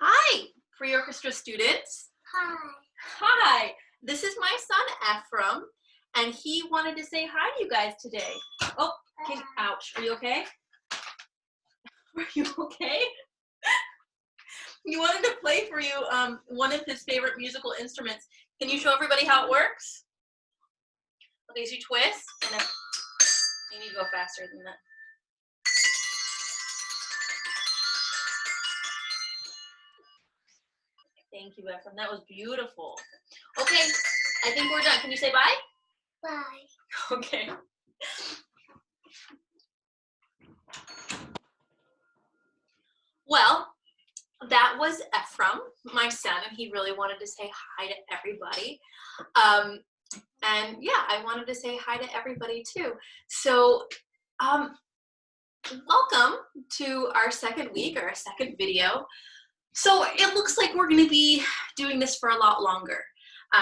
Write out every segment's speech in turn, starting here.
Hi, pre-orchestra students. Hi. Hi, this is my son Ephraim, and he wanted to say hi to you guys today. Oh, ouch, are you okay? Are you okay? He wanted to play for you one of his favorite musical instruments. Can you show everybody how it works? Okay, so you twist, and then you need to go faster than that. Thank you, Ephraim. That was beautiful. Okay, I think we're done. Can you say bye? Bye. Okay. Well, that was Ephraim, my son, and he really wanted to say hi to everybody. And yeah, I wanted to say hi to everybody too. So welcome to our second week, or our second video. So it looks like we're going to be doing this for a lot longer.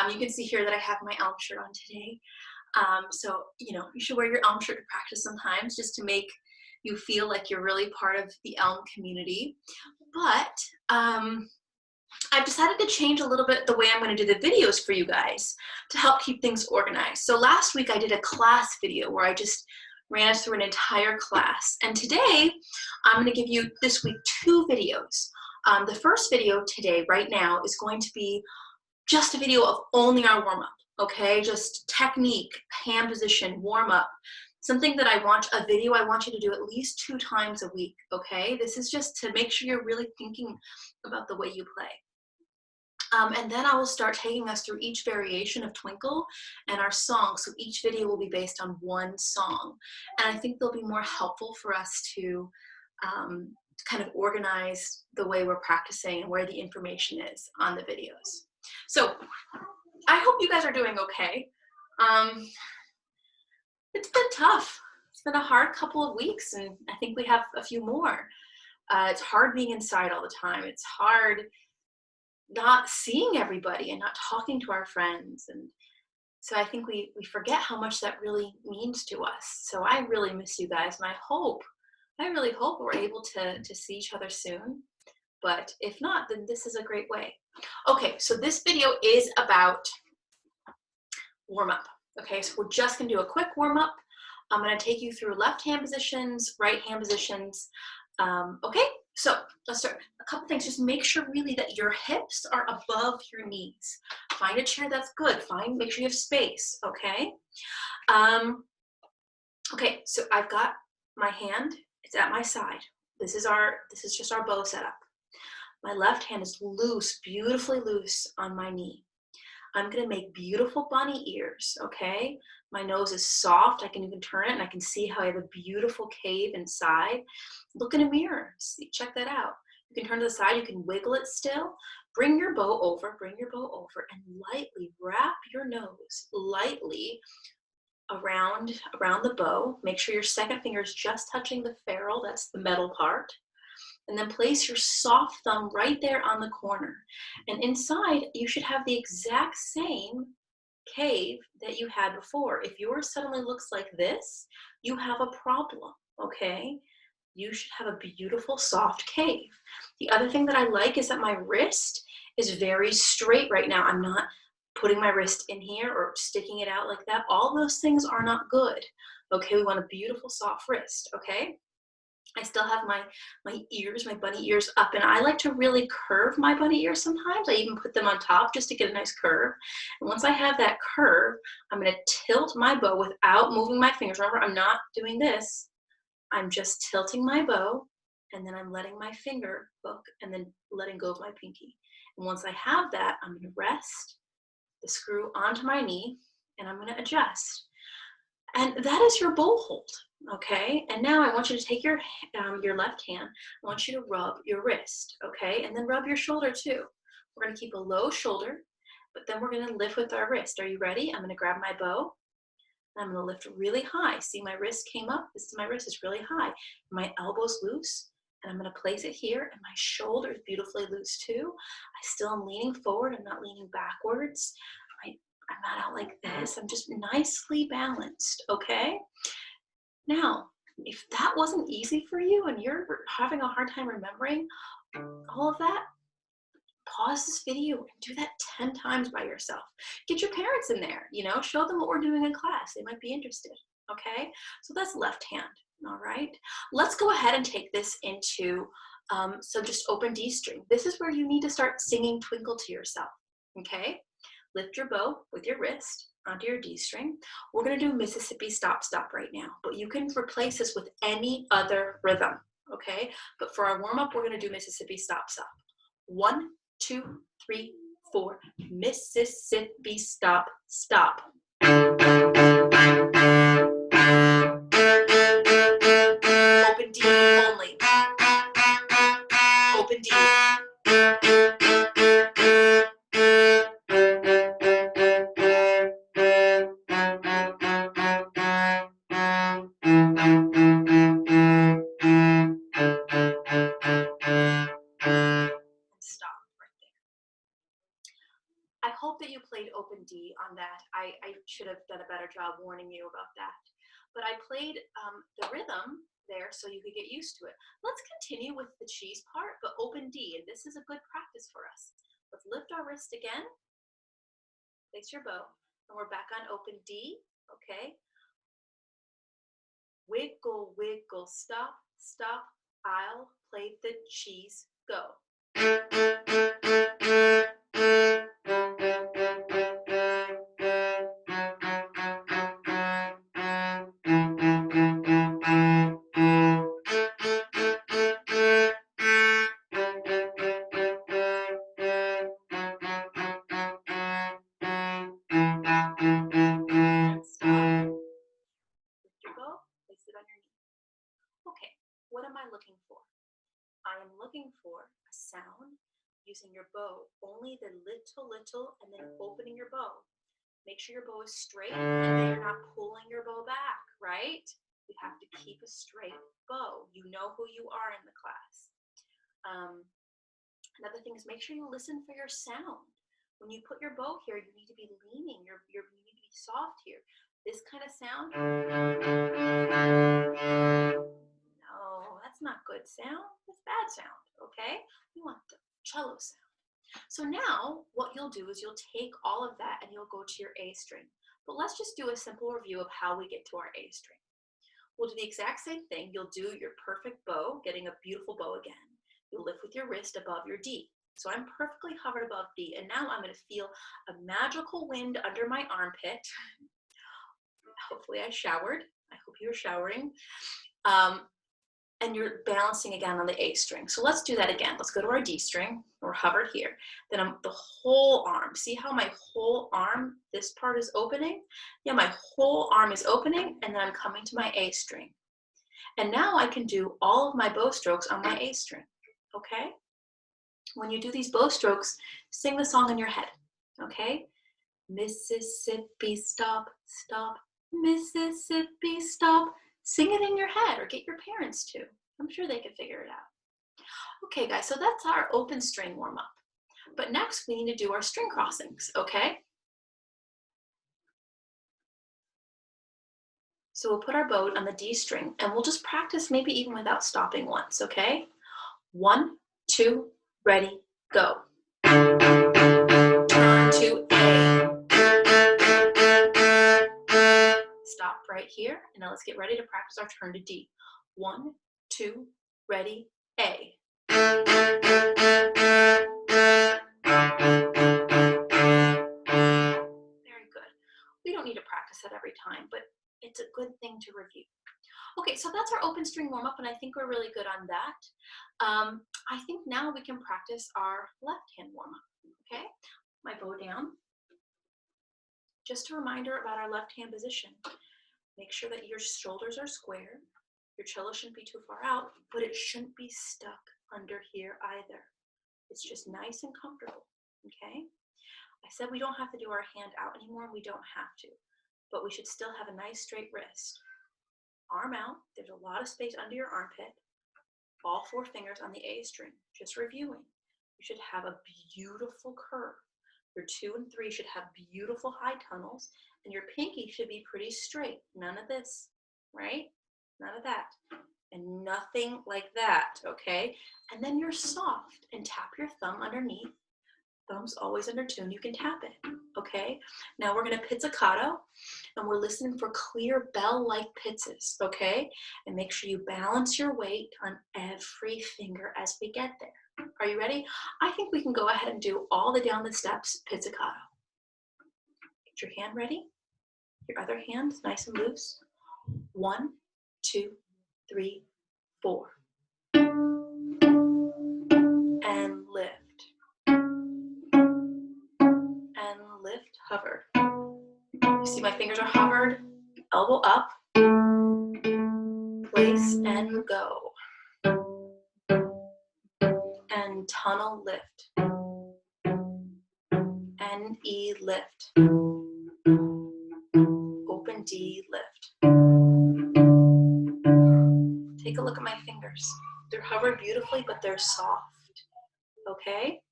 You can see here that I have my Elm shirt on today. So, you should wear your Elm shirt to practice sometimes, just to make you feel like you're really part of the Elm community. But I've decided to change a little bit the way I'm going to do the videos for you guys to help keep things organized. So last week I did a class video where I just ran us through an entire class. And today I'm going to give you this week 2 videos. The first video today, right now, is going to be just a video of only our warm-up, okay? Just technique, hand position, warm-up. Something that I want you to do at least 2 times a week, okay? This is just to make sure you're really thinking about the way you play. And then I will start taking us through each variation of Twinkle and our song. So each video will be based on one song. And I think they'll be more helpful for us to kind of organize the way we're practicing and where the information is on the videos. So I hope you guys are doing okay. It's been tough. It's been a hard couple of weeks, and I think we have a few more. It's hard being inside all the time. It's hard not seeing everybody and not talking to our friends. And so I think we forget how much that really means to us. So I really miss you guys, and I really hope we're able to see each other soon. But if not, then this is a great way. Okay, so this video is about warm-up. Okay, so we're just gonna do a quick warm-up. I'm gonna take you through left hand positions, right hand positions. Okay, so let's start. A couple things, just make sure really that your hips are above your knees. Find a chair that's good. Make sure you have space, okay? Okay, so I've got my hand, it's at my side. This is just our bow setup. My left hand is loose, beautifully loose on my knee. I'm gonna make beautiful bunny ears, okay? My nose is soft, I can even turn it and I can see how I have a beautiful cave inside. Look in a mirror, see, check that out. You can turn to the side, you can wiggle it still. Bring your bow over and lightly wrap your nose lightly around the bow. Make sure your second finger is just touching the ferrule, that's the metal part. And then place your soft thumb right there on the corner. And inside, you should have the exact same cave that you had before. If yours suddenly looks like this, you have a problem, okay? You should have a beautiful soft cave. The other thing that I like is that my wrist is very straight right now. I'm not putting my wrist in here or sticking it out like that. All those things are not good, okay? We want a beautiful soft wrist, okay? I still have my ears, my bunny ears up, and I like to really curve my bunny ears sometimes. I even put them on top just to get a nice curve. And once I have that curve, I'm going to tilt my bow without moving my fingers. Remember, I'm not doing this. I'm just tilting my bow, and then I'm letting my finger hook and then letting go of my pinky. And once I have that, I'm going to rest the screw onto my knee, and I'm going to adjust. And that is your bow hold, okay? And now I want you to take your left hand, I want you to rub your wrist, okay? And then rub your shoulder too. We're gonna keep a low shoulder, but then we're gonna lift with our wrist. Are you ready? I'm gonna grab my bow, and I'm gonna lift really high. See, my wrist came up, this is my wrist, is really high. My elbow's loose, and I'm gonna place it here, and my shoulder is beautifully loose too. I still am leaning forward, I'm not leaning backwards. I'm not out like this. I'm just nicely balanced, okay? Now, if that wasn't easy for you and you're having a hard time remembering all of that, pause this video and do that 10 times by yourself. Get your parents in there, you know, show them what we're doing in class. They might be interested, okay? So that's left hand, all right? Let's go ahead and take this into, so just open D string. This is where you need to start singing Twinkle to yourself, okay? Lift your bow with your wrist onto your D string. We're gonna do Mississippi Stop Stop right now, but you can replace this with any other rhythm, okay? But for our warm up, we're gonna do Mississippi Stop Stop. 1, 2, 3, 4. Mississippi Stop Stop. Open D only. Open D. Stop right there. I hope that you played open D on that. I should have done a better job warning you about that. But I played the rhythm there so you could get used to it. Let's continue with the cheese part, but open D, and this is a good practice for us. Let's lift our wrist again, place your bow, and we're back on open D, okay? Wiggle, wiggle, stop, stop, I'll play the cheese, go. Okay, what am I looking for? I am looking for a sound using your bow, only the little, and then opening your bow. Make sure your bow is straight and that you're not pulling your bow back, right? You have to keep a straight bow. You know who you are in the class. Another thing is make sure you listen for your sound. When you put your bow here, you need to be leaning. You need to be soft here. This kind of sound, no, that's not good sound. That's bad sound, okay? We want the cello sound. So now what you'll do is you'll take all of that and you'll go to your A string. But let's just do a simple review of how we get to our A string. We'll do the exact same thing. You'll do your perfect bow, getting a beautiful bow again. You'll lift with your wrist above your D. So I'm perfectly hovered above D, and now I'm going to feel a magical wind under my armpit. Hopefully I showered. I hope you were showering. And you're balancing again on the A string. So let's do that again. Let's go to our D string. We're hovered here. Then the whole arm. See how my whole arm, this part is opening? Yeah, my whole arm is opening, and then I'm coming to my A string. And now I can do all of my bow strokes on my A string, okay? When you do these bow strokes, sing the song in your head, okay? Mississippi, stop, stop, Mississippi, stop. Sing it in your head or get your parents to. I'm sure they can figure it out. Okay, guys, so that's our open string warm-up. But next we need to do our string crossings, okay? So we'll put our bow on the D string and we'll just practice maybe even without stopping once, okay? 1, 2, ready, go. Turn to A. Stop right here, and now let's get ready to practice our turn to D. 1, 2, ready, A. Very good. We don't need to practice that every time, but it's a good thing to review. Okay, so that's our open string warm-up, and I think we're really good on that. I think now we can practice our left hand warm-up, okay? My bow down. Just a reminder about our left hand position. Make sure that your shoulders are square. Your cello shouldn't be too far out, but it shouldn't be stuck under here either. It's just nice and comfortable, okay? I said we don't have to do our hand out anymore, and we don't have to, but we should still have a nice straight wrist. Arm out, there's a lot of space under your armpit. All 4 fingers on the A string, just reviewing. You should have a beautiful curve. Your 2 and 3 should have beautiful high tunnels, and your pinky should be pretty straight. None of this, right? None of that. And nothing like that, okay? And then you're soft, and tap your thumb underneath. Thumb's always under tune. You can tap it, okay? Now we're gonna pizzicato, and we're listening for clear bell-like pizzas, okay? And make sure you balance your weight on every finger as we get there. Are you ready? I think we can go ahead and do all the down the steps pizzicato. Get your hand ready. Your other hand nice and loose. 1, 2, 3, 4. And lift. And lift, hover. You see my fingers are hovered. Elbow up. Place and go. And tunnel lift. N, E, lift. Open D, lift. Take a look at my fingers. They're hovered beautifully, but they're soft, okay?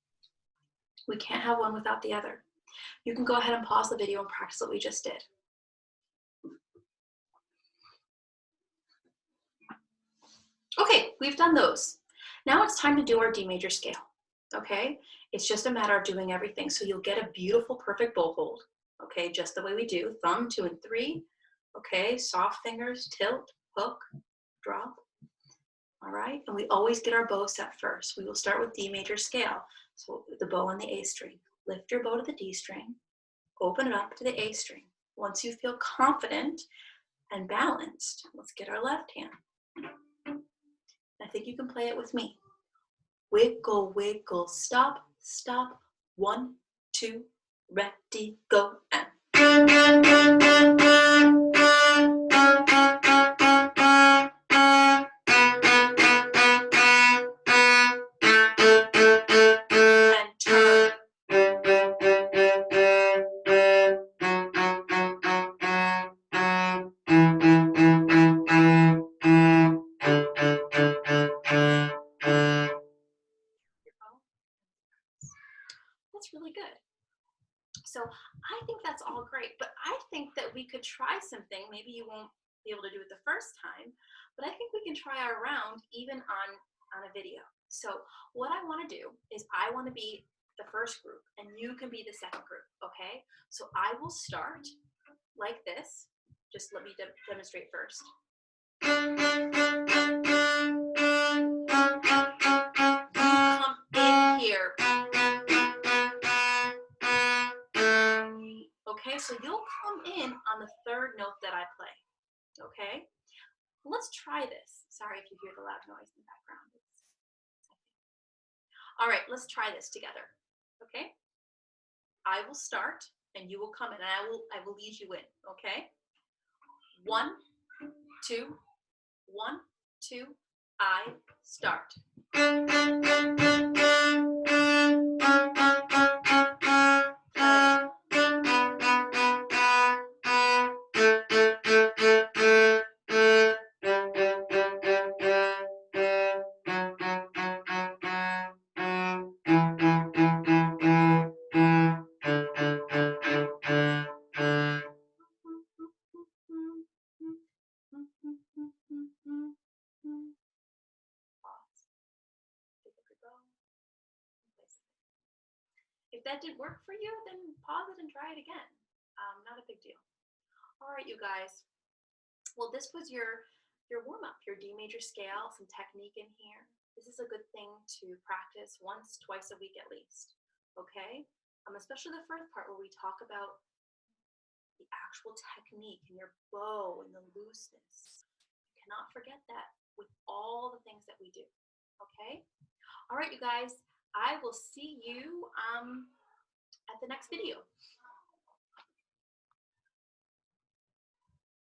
We can't have one without the other. You can go ahead and pause the video and practice what we just did. Okay, we've done those. Now it's time to do our D major scale, okay? It's just a matter of doing everything. So you'll get a beautiful, perfect bow hold, okay? Just the way we do, thumb 2 and 3, okay? Soft fingers, tilt, hook, drop, all right? And we always get our bow set first. We will start with D major scale. So the bow on the A string. Lift your bow to the D string, open it up to the A string. Once you feel confident and balanced, let's get our left hand. I think you can play it with me. Wiggle, wiggle, stop, stop. 1, 2, ready, go, and. And turn. That's really good. So I think that's all great, but I think that we could try something. Maybe you won't be able to do it the first time, but I think we can try our round even on a video. So what I want to do is I want to be the first group and you can be the second group, okay? So I will start like this. Just let me demonstrate first. You come in here. Okay, so you'll come in on the third note that I play, okay? Let's try this. Sorry if you hear the loud noise in the background. All right, let's try this together, okay? I will start and you will come in and I will lead you in, okay? 1, 2, 1, 2, I start. If that didn't work for you, then pause it and try it again. Not a big deal. All right, you guys. Well, this was your warm-up, your D major scale, some technique in here. This is a good thing to practice once, twice a week at least, okay? Especially the first part where we talk about the actual technique and your bow and the looseness. You cannot forget that with all the things that we do, okay? All right, you guys, I will see you at the next video.